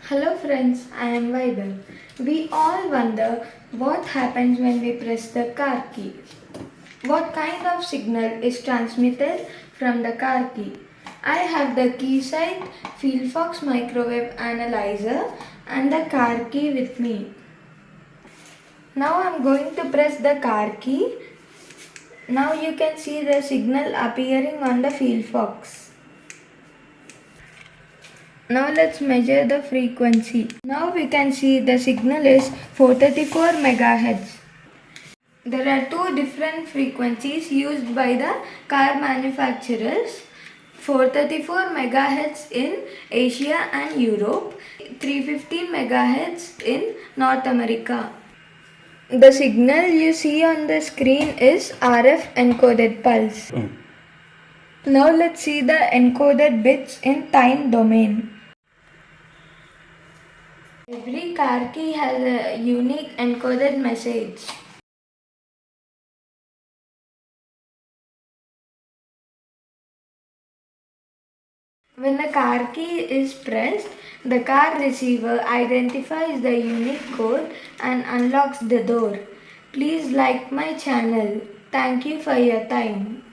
Hello friends, I am Vaibhav. We all wonder what happens when we press the car key. What kind of signal is transmitted from the car key? I have the Keysight Fieldfox microwave analyzer and the car key with me. Now I am going to press the car key. Now you can see the signal appearing on the Fieldfox. Now let's measure the frequency. Now we can see the signal is 434 MHz. There are two different frequencies used by the car manufacturers. 434 MHz in Asia and Europe, 315 MHz in North America. The signal you see on the screen is RF encoded pulse. Now let's see the encoded bits in time domain. Every car key has a unique encoded message. When the car key is pressed, the car receiver identifies the unique code and unlocks the door. Please like my channel. Thank you for your time.